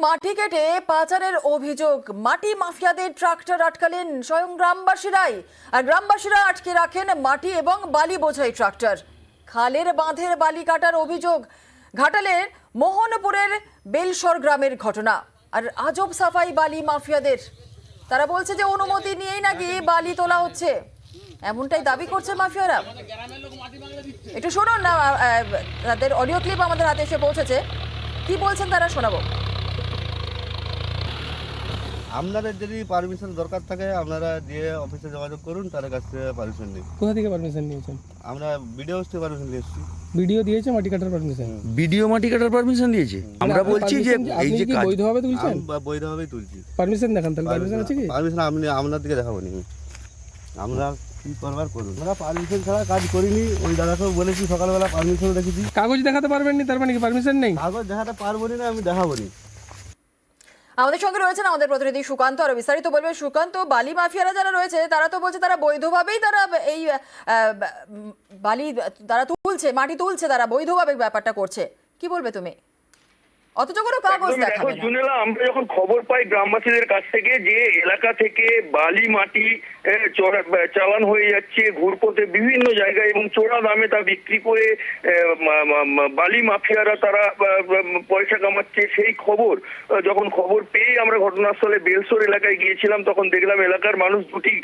মাটি কেটে পাচারের অভিযোগ। মাটি মাফিয়াদের ট্রাক্টর আটকালেন স্বয়ং গ্রামবাসীরাই, আর গ্রামবাসীরা আটকে রাখেন মাটি এবং বালি বোঝাই ট্রাক্টর। খালের বাঁধের বালি কাটার অভিযোগ। ঘাটালের মোহনপুরের বেলসর গ্রামের ঘটনা। আর আজব সাফাই বালি মাফিয়াদের। তারা বলছে যে অনুমতি নিয়েই নাকি বালি তোলা হচ্ছে, এমনটাই দাবি করছে মাফিয়ারা। একটু শুনুন না, তাদের অডিও ক্লিপ আমাদের হাতে এসে পৌঁছেছে। কি বলছেন তারা শোনাবো। আপনাদের যদি পারমিশন দরকার থাকে আপনারা দিয়ে অফিসে যোগাযোগ করুন, তার কাছ থেকে পারমিশন নিন। কোথা থেকে পারমিশন নিয়েছেন? আমরা ভিডিও থেকে পারমিশন নিয়ে এসেছি। ভিডিও দিয়েছে মাটি কাটার পারমিশন? ভিডিও মাটি কাটার পারমিশন দিয়েছে। আমরা বলছি যে এই যে কাজ বৈধভাবে তুলছেন? বৈধভাবেই তুলছি। পারমিশন দেখান, তাহলে পারমিশন আছে কি? পারমিশন আপনি আপনার দিকে দেখাবো নি, আমরা কি করবার করুন। আমরা পারমিশন ছাড়া কাজ করিনি। ওই দাদাকেও বলেছি, সকালবেলা পারমিশন রেখেছি। কাগজ দেখাতে পারবেন না, তার মানে কি পারমিশন নেই? কাগজ দেখাতে পারবো না, আমি দেখাবো নি। আমাদের সঙ্গে রয়েছেন আমাদের প্রতিনিধি সুকান্ত, আরো বিস্তারিত বলবে। সুকান্ত, বালি মাফিয়ারা যারা রয়েছে তারা তো বলছে তারা বৈধভাবেই তারা এই বালি তারা তুলছে, মাটি তুলছে, তারা বৈধভাবে ব্যাপারটা করছে। কি বলবে তুমি? অথচ কোনো কাগজ দেখাবে না। জুনেলা, আমরা যখন খবর পাই গ্রামবাসীদের কাছ থেকে যে এলাকা থেকে বালি মাটি চালান হয়ে যাচ্ছে ঘুরপথে বিভিন্ন জায়গায় এবং চোরা দামে তা বিক্রি করে বালি মাফিয়ারা তারা পয়সা কামাচ্ছে, সেই যখন খবর পেয়ে আমরা ঘটনাস্থলে বেলসর এলাকায় গিয়েছিলাম, তখন দেখলাম এলাকার মানুষ দুটি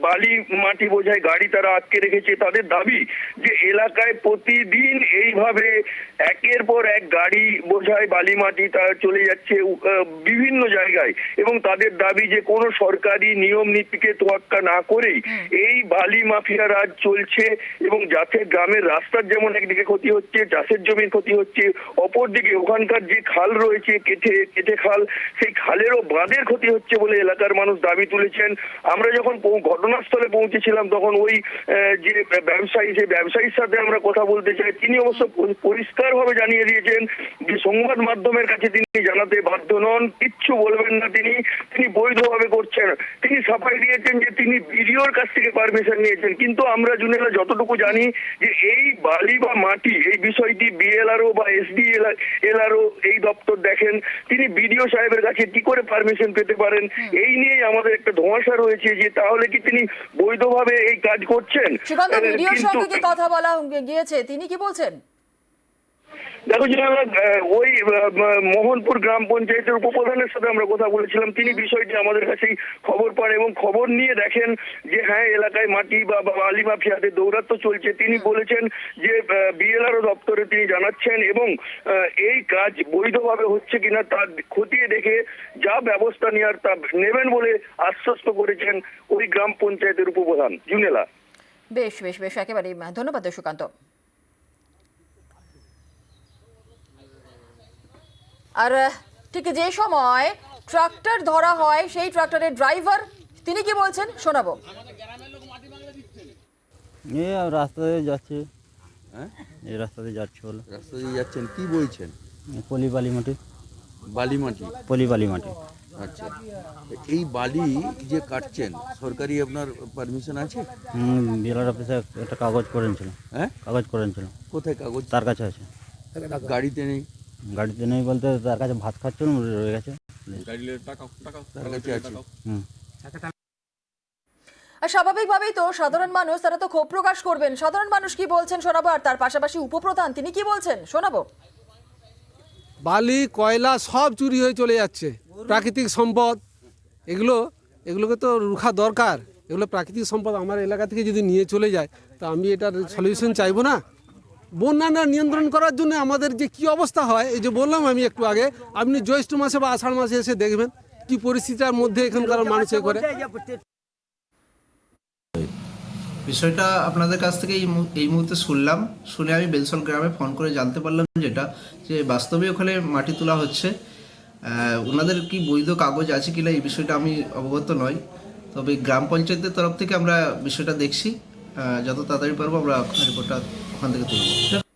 বালি মাটি বোঝাই গাড়ি তারা আটকে রেখেছে। তাদের দাবি যে এলাকায় প্রতিদিন এইভাবে একের পর এক গাড়ি বোঝাই বালি মাটি তারা চলে যাচ্ছে বিভিন্ন জায়গায়, এবং তাদের দাবি যে কোনো সরকারি নিয়ম নীতিকে তোয়াক্কা না করেই এই বালি মাফিয়া রাজ চলছে, এবং যাতে গ্রামের রাস্তার যেমন একদিকে ক্ষতি হচ্ছে, চাষের জমির ক্ষতি হচ্ছে, অপরদিকে ওখানকার যে খাল রয়েছে কেটে খাল, সেই খালেরও বাঁধের ক্ষতি হচ্ছে বলে এলাকার মানুষ দাবি তুলেছেন। আমরা যখন ঘটনাস্থলে পৌঁছেছিলাম তখন ওই যে ব্যবসায়ী, সেই ব্যবসায়ীর সাথে আমরা কথা বলতে চাই। তিনি অবশ্য পরিষ্কারভাবে জানিয়ে দিয়েছেন যে সংবাদ মাধ্যমের কাছে তিনি জানাতে বাধ্য নন, কিচ্ছু বলবেন না। তিনি বৈধভাবে করছেন। তিনি সাফাই দিয়েছেন যে তিনি বিডিওর কাছ থেকে পারমিশন নিয়েছেন, কিন্তু আমরা জুনেলা যতটুকু জানি যে এই বালি বা মাটি এই বিষয়টি বিএলআরও বা এসডিএলআরও এই দপ্তর দেখেন। তিনি বিডিও সাহেবের কাছে কি করে পারমিশন পেতে পারেন, এই নিয়েই আমাদের একটা ধোঁয়াশা রয়েছে যে তাহলে কি তিনি বৈধভাবে এই কাজ করছেন। ভিডিওর সঙ্গে কি কথা বলা গিয়েছে, তিনি কি বলছেন? দেখো ওই মোহনপুর গ্রাম পঞ্চায়েতের উপপ্রধানের সাথে আমরা কথা বলেছিলাম। তিনি বিষয়টি আমাদের কাছেই খবর পান এবং খবর নিয়ে দেখেন যে হ্যাঁ এলাকায় মাটি বা বালি মাফিয়াদের দৌরাত্ম্য চলছে। তিনি বলেছেন যে বিএলআরও দপ্তরে তিনি জানাচ্ছেন এবং এই কাজ বৈধভাবে হচ্ছে কিনা তা খতিয়ে দেখে যা ব্যবস্থা নেওয়ার তা নেবেন বলে আশ্বস্ত করেছেন ওই গ্রাম পঞ্চায়েতের উপপ্রধান। জুনেলা, বেশ বেশ বেশ, একেবারেই ধন্যবাদ সুকান্ত। আর ঠিক যে সময় ট্রাক্টর ধরা হয়, সেই ট্রাক্টরের ড্রাইভার তিনি কি বলছেন শোনাবো। রাস্তা দিয়ে যাচ্ছে, এই রাস্তা দিয়ে যাচ্ছে বলে। রাস্তা দিয়ে যাচ্ছেন, কি বলছেন? পলি বালি মাটি, বালি মাটি, পলি বালি মাটি। আচ্ছা, এই বালি যে কাটছেন সরকারি আপনার পারমিশন আছে? বিএলআর অফিসে একটা কাগজ করেছিল। হ্যাঁ, কাগজ করেছিল। কোথায় কাগজ? তার কাছে আছে। গাড়িতে নেই? গাড়িতে নেই বলতে তার কাছে ভাত খাচ্ছিল, রয়ে গেছে। তার কাছে আছে। আর স্বাভাবিকভাবেই তো সাধারণ মানুষ তারা তো ক্ষোভ প্রকাশ করবেন। সাধারণ মানুষ কি বলছেন শোনাবো, আর তার পাশাপাশি উপপ্রধান তিনি কি বলছেন শোনাবো। বালি কয়লা সব চুরি হয়ে চলে যাচ্ছে, প্রাকৃতিক সম্পদ এগুলোকে তো রুখা দরকার। এগুলো প্রাকৃতিক সম্পদ আমার এলাকা থেকে যদি নিয়ে চলে যায় তো আমি এটার সলিউশন চাইবো না। বন্যা নিয়ন্ত্রণ করার জন্য আমাদের যে কি অবস্থা হয়, এই যে বললাম আমি একটু আগে, আপনি জ্যৈষ্ঠ মাসে বা আষাঢ় মাসে এসে দেখবেন কি পরিস্থিতির মধ্যে এখানকার মানুষ করে। বিষয়টা আপনাদের কাছ থেকে এই মুহূর্তে শুনে আমি বেলসল গ্রামে ফোন করে জানতে পারলাম যে বাস্তবে ওখানে মাটি তোলা হচ্ছে। ওনাদের কি বৈধ কাগজ আছে কিনা এই বিষয়টা আমি অবগত নই, তবে গ্রাম পঞ্চায়েতের তরফ থেকে আমরা বিষয়টা দেখছি। যত তাড়াতাড়ি পারবো আমরা রিপোর্টটা ওখান থেকে তুলব।